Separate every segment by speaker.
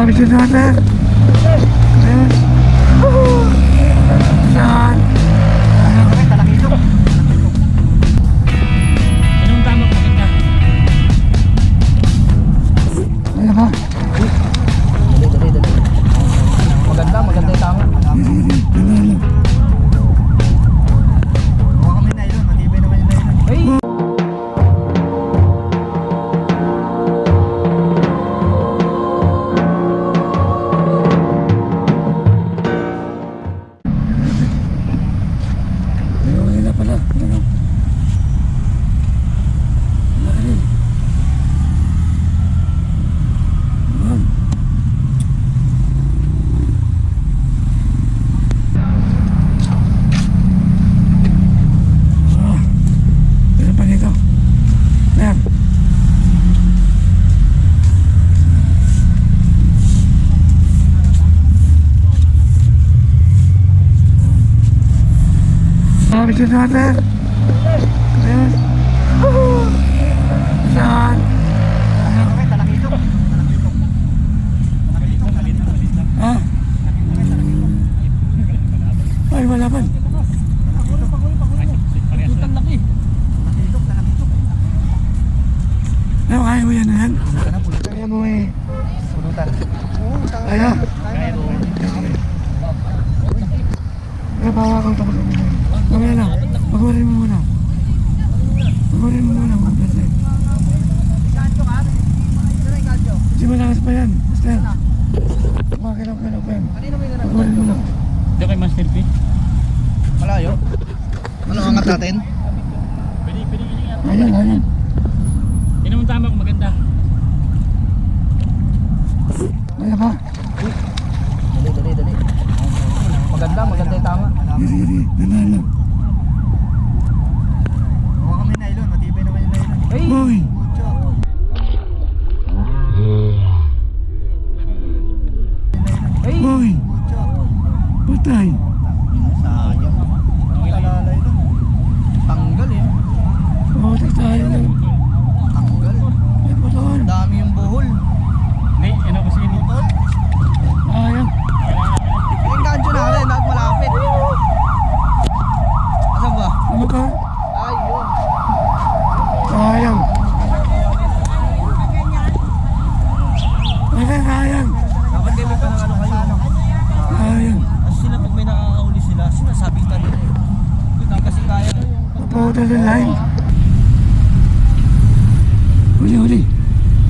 Speaker 1: Dito natin. Ayan. Ayan.
Speaker 2: Anong tama maganda?
Speaker 1: Ayan ba?
Speaker 3: Dali. Maganda yung tama. Huwag kami nylon, matibay naman yung nylon. Hey!
Speaker 1: Ayun na pala. Ayan. Ayan. Ayan. Meron pa dito. Ayan. Dito natin. Ayan. Ayan. Ha? Ay, malaban.
Speaker 2: Tutang laki.
Speaker 1: Ano, kaya mo yan na yan? Kaya mo eh.
Speaker 3: Pulutan.
Speaker 1: Kaya. Kaya bawa kang tapos mo. Mamaya lang. Pag-urin mo muna. Pag-urin mo muna. Hindi malakas pa yan. Basta. Makakilap pa yan. Pag-urin mo lang.
Speaker 2: Dito kay Master P.
Speaker 3: Malayo. Ano angat natin?
Speaker 2: Pwede ingat.
Speaker 1: Ayan.
Speaker 2: Anong tama maganda?
Speaker 1: Kaya ba?
Speaker 3: Dali. Maganda yung tama.
Speaker 1: Sige. Nanalo.
Speaker 3: Huwag kami nylon, matibay naman yung nylon. Hey!
Speaker 1: Boy! Boy! Patay!
Speaker 3: Sayang. Talalay doon. Tanggal eh.
Speaker 1: Pamatay tayo lang.
Speaker 3: Tanggal.
Speaker 1: Ay, patay.
Speaker 3: Dami yung buhol.
Speaker 2: Hindi, ano kasi ini?
Speaker 1: Ayan.
Speaker 3: Yung gancho natin, dapat malapit. Asan ba?
Speaker 1: Ano ka?
Speaker 3: Ay, yun.
Speaker 1: Sayang. Sayang.
Speaker 3: Dapat kayo may panangalo kayo.
Speaker 1: Sayang.
Speaker 3: Kasi sila pag may nakakauli sila, sinasabi ka nila eh. Hindi kasi kaya.
Speaker 1: Papunta sa line. Huli.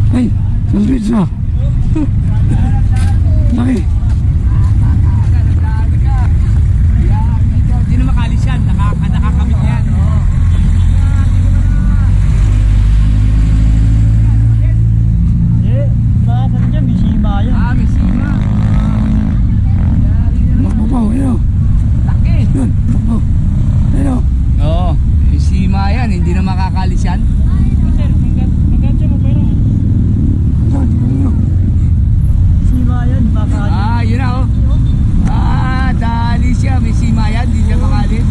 Speaker 1: Ay, salvage na. Laki.
Speaker 2: Hindi na makalis yan. Nakakamit yan. Baka dyan, may sima yan. May sima.
Speaker 1: Makpapaw, ayun.
Speaker 2: Laki.
Speaker 1: Yun, makpaw. Ayun.
Speaker 3: Oo, may sima yan, hindi na makakalis yan.
Speaker 2: Sir, magkatsa mo pero.
Speaker 1: Ayun.
Speaker 2: Sima yan, baka.
Speaker 3: Yun na oh. Dali siya, may sima yan, hindi siya makalis.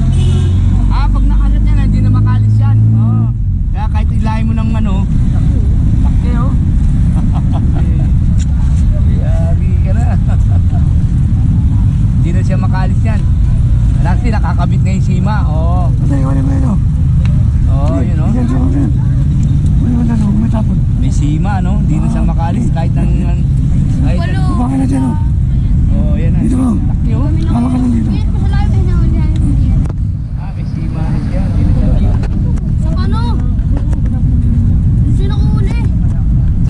Speaker 3: Pag nakagat yan, hindi na makalis yan. Kaya kahit ilahin mo ng ano, laki oh. Yagi ka na. Hindi na siya makalis yan. Laki, nakakabit na yung sima.
Speaker 1: Patay, wala mo yun.
Speaker 3: Yun oh.
Speaker 1: Yan, sa mga yan. Wala na, umatapon.
Speaker 3: May sima no, hindi na siya makalis kahit ng
Speaker 1: Baka na dyan, oh.
Speaker 3: yan na.
Speaker 1: Dito mo.
Speaker 3: Laki oh.
Speaker 1: Hama ka lang dito.
Speaker 3: May sima na siya, hindi na siya.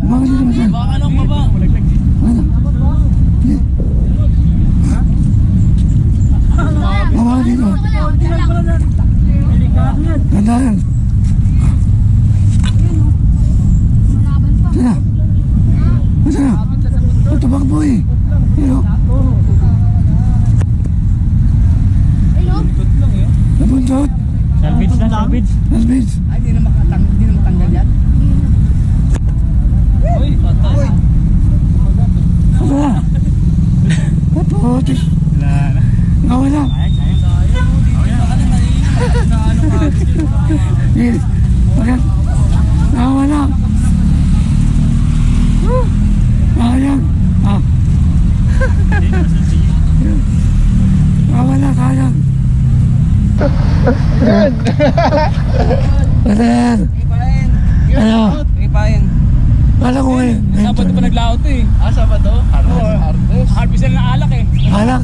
Speaker 1: Baka dito mo dyan.
Speaker 2: Baka anong baba?
Speaker 1: Ano? Sige. Baka dito. Ganda yan. Sana. Sana. Ito bakbo eh. Ayun, oh. Nabuntot.
Speaker 2: Salvage na, salvage.
Speaker 1: Salvage.
Speaker 3: Ay, hindi na matanggal yan.
Speaker 2: Uy, patay.
Speaker 1: Ano na? Kapotik.
Speaker 2: Wala na.
Speaker 1: Nawala. Yes. Bakit? Nawala. Sayang. yan. Ano yan? Ano?
Speaker 2: Ipain.
Speaker 1: Kala ko ngayon.
Speaker 2: Sabado pa naglaot eh.
Speaker 3: Ah, Sabado? Harvest.
Speaker 2: Harvest na ng alak eh.
Speaker 1: Alak.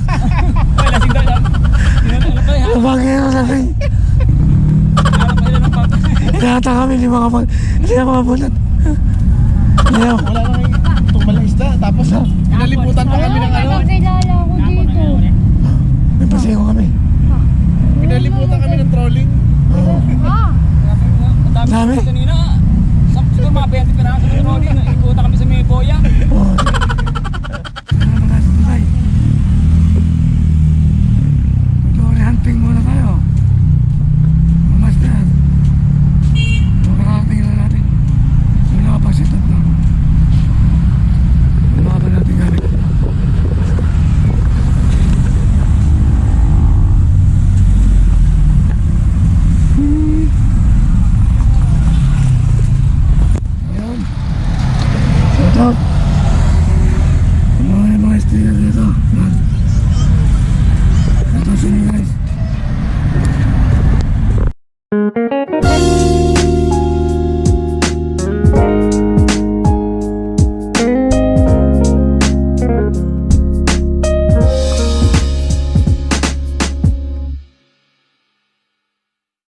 Speaker 2: Ay, lasing daw lang. Ano pa eh?
Speaker 1: Bagay na sabi.
Speaker 2: Alak pa nila ng papa.
Speaker 1: Inata kami, hindi na makabulat. Ayaw.
Speaker 3: Wala na kayo tumal na isda. Tapos pinaliputan pa kami ng ano.
Speaker 4: Nakakilala ko dito.
Speaker 1: May paseo kami.
Speaker 3: Pinaliputan kami ng trolling.
Speaker 4: Ah,
Speaker 2: Dami
Speaker 1: Dami.
Speaker 2: kanina. Siguro mga 20 ka na sa Metrodin. Ikuta kami sa may boya.
Speaker 1: Oo.